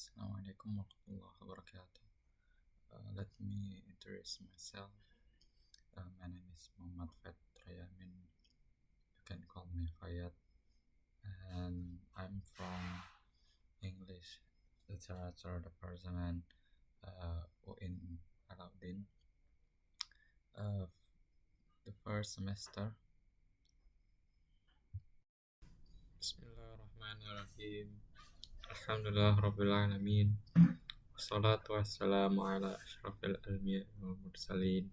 Assalamualaikum warahmatullahi wabarakatuh. Let me introduce myself. My name is Muhammad Fatrayamin. You can call me Fayat, and I'm from English Literature Department, UIN Alauddin. The first semester. Bismillahirrahmanirrahim. Alhamdulillah alamin. Wassalatu wassalamu ala asyrafil anbiya'i wal mursalin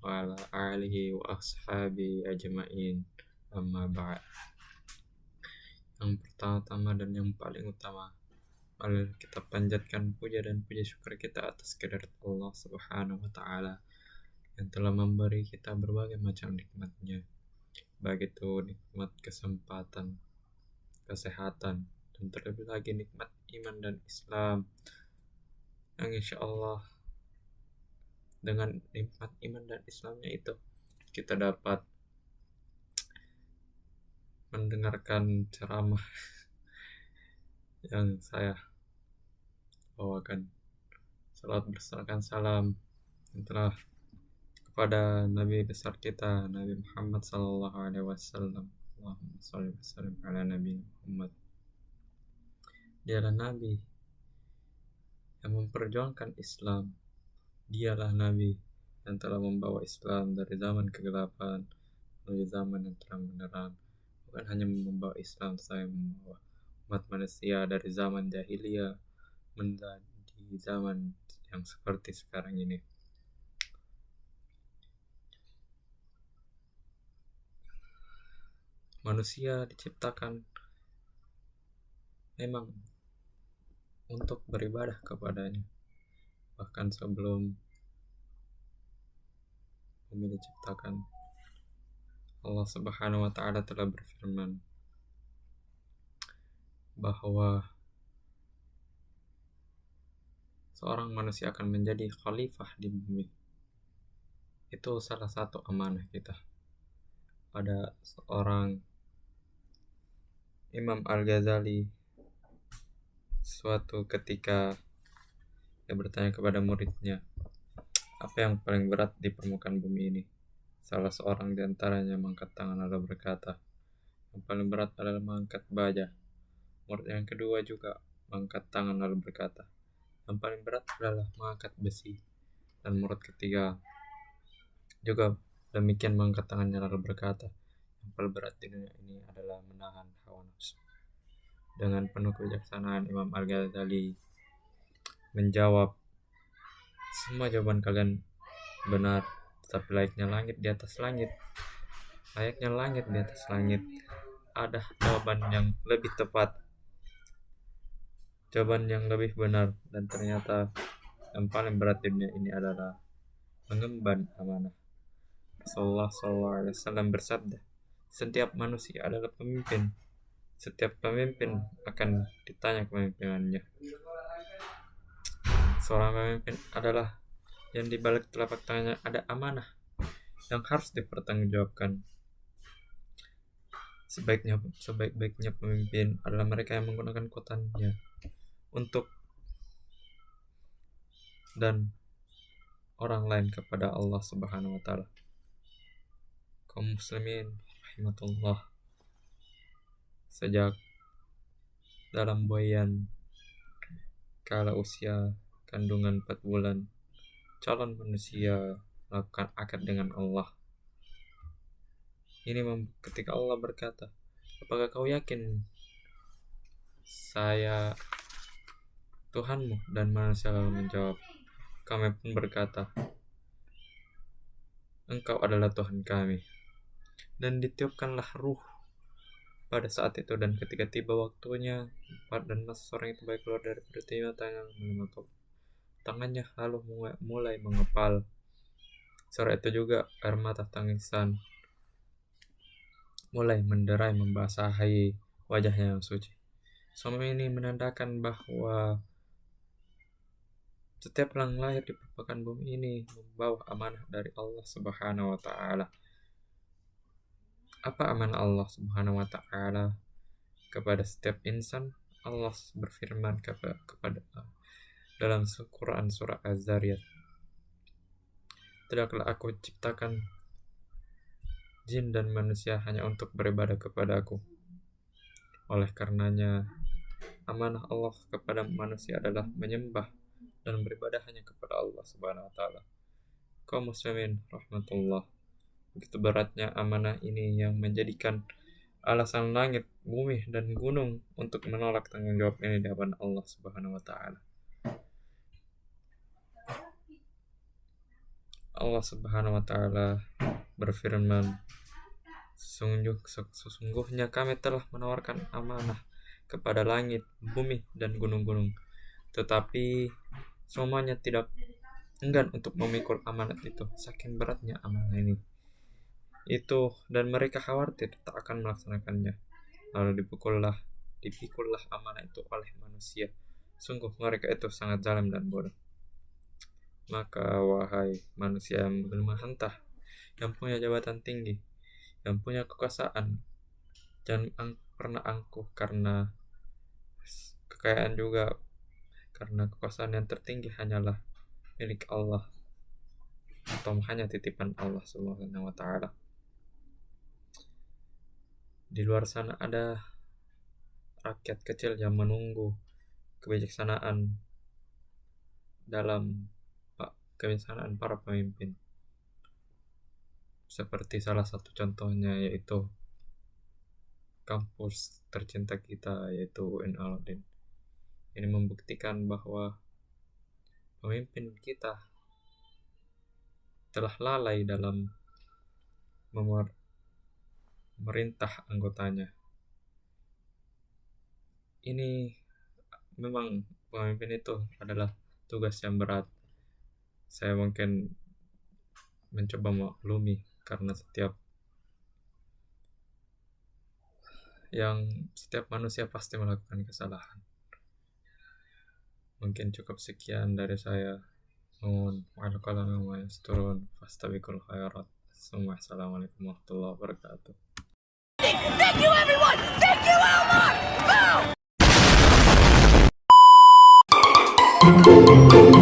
wa ala alihi wa ashabi ajma'in, amma ba'd. Yang pertama-tama dan yang paling utama, mari kita panjatkan puja dan puji syukur kita atas kehadirat Allah Subhanahu wa taala yang telah memberi kita berbagai macam nikmatnya, baik itu nikmat kesempatan, kesehatan, dan terlebih lagi nikmat iman dan Islam, yang insya Allah dengan nikmat iman dan Islamnya itu kita dapat mendengarkan ceramah yang saya bawakan. Salat berserahkan salam yang telah kepada Nabi besar kita, Nabi Muhammad sallallahu alaihi wasallam. Allahumma shalli wa sallim ala Nabi Muhammad. Dialah Nabi yang memperjuangkan Islam. Dialah Nabi yang telah membawa Islam dari zaman kegelapan menuju zaman yang terang benderang. Bukan hanya membawa Islam, saya membawa umat manusia dari zaman jahiliyah menjadi zaman yang seperti sekarang ini. Manusia diciptakan memang untuk beribadah kepadanya. Bahkan sebelum bumi diciptakan, Allah Subhanahu wa taala telah berfirman bahwa seorang manusia akan menjadi khalifah di bumi. Itu salah satu amanah kita. Ada seorang Imam Al-Ghazali suatu ketika dia bertanya kepada muridnya, apa yang paling berat di permukaan bumi ini? Salah seorang di antaranya mengangkat tangan lalu berkata, yang paling berat adalah mengangkat baja. Murid yang kedua juga mengangkat tangan lalu berkata, yang paling berat adalah mengangkat besi. Dan murid ketiga juga demikian mengangkat tangannya lalu berkata, yang paling berat di dunia ini adalah menahan hawa nafsu. Dengan penuh kebijaksanaan Imam Al-Ghazali menjawab, semua jawaban kalian benar, tetapi layaknya langit di atas langit, ada jawaban yang lebih tepat, jawaban yang lebih benar, dan ternyata yang paling berat di dunia ini adalah mengemban amanah. Rasulullah SAW bersabda, setiap manusia adalah pemimpin. Setiap pemimpin akan ditanya kepemimpinannya. Seorang pemimpin adalah yang di balik telapak tangannya ada amanah yang harus dipertanggungjawabkan. Sebaik-baiknya pemimpin adalah mereka yang menggunakan kekuatannya untuk dan orang lain kepada Allah Subhanahu wa taala. Kaum muslimin rahimatullah, sejak dalam buayan kala usia kandungan 4 bulan, calon manusia melakukan akad dengan Allah. Ini ketika Allah berkata, apakah kau yakin saya Tuhanmu? Dan manusia lalu menjawab, kami pun berkata, Engkau adalah Tuhan kami. Dan ditiupkanlah ruh pada saat itu, dan ketika tiba waktunya, dan seorang itu baik keluar dari perut tangannya lalu mulai mengepal. Sore itu juga air mata tangisan mulai menderai membasahi wajahnya yang suci. Semua ini menandakan bahwa setiap yang lahir di permukaan bumi ini membawa amanah dari Allah Subhanahu wa taala. Apa amanah Allah Subhanahu wa taala kepada setiap insan? Allah berfirman kepada dalam Quran surah Az-Zariyat, tidaklah aku ciptakan jin dan manusia hanya untuk beribadah kepada aku. Oleh karenanya, amanah Allah kepada manusia adalah menyembah dan beribadah hanya kepada Allah Subhanahu wa taala. Kaum muslimin rahmatullah, begitu beratnya amanah ini yang menjadikan alasan langit, bumi, dan gunung untuk menolak tanggung jawab ini di hadapan Allah Subhanahu wa taala. Allah Subhanahu wa taala berfirman, sesungguhnya kami telah menawarkan amanah kepada langit, bumi, dan gunung-gunung, tetapi semuanya tidak enggan untuk memikul amanat itu, saking beratnya amanah ini. Dan mereka khawatir tak akan melaksanakannya. Lalu dipikullah amanah itu oleh manusia. Sungguh mereka itu sangat zalim dan bodoh. Maka wahai manusia yang berlemah hantah, yang punya jabatan tinggi, yang punya kekuasaan, jangan pernah angkuh karena kekayaan juga, karena kekuasaan yang tertinggi hanyalah milik Allah atau hanya titipan Allah Subhanahu wa taala. Di luar sana ada rakyat kecil yang menunggu kebijaksanaan para pemimpin. Seperti salah satu contohnya yaitu kampus tercinta kita, yaitu UN Al-Adin. Ini membuktikan bahwa pemimpin kita telah lalai dalam memerintah anggotanya. Ini memang pemimpin itu adalah tugas yang berat. Saya mungkin mencoba maklumi karena setiap manusia pasti melakukan kesalahan. Mungkin cukup sekian dari saya. Assalamualaikum warahmatullahi wabarakatuh. Thank you everyone! Thank you Elmar! Boom!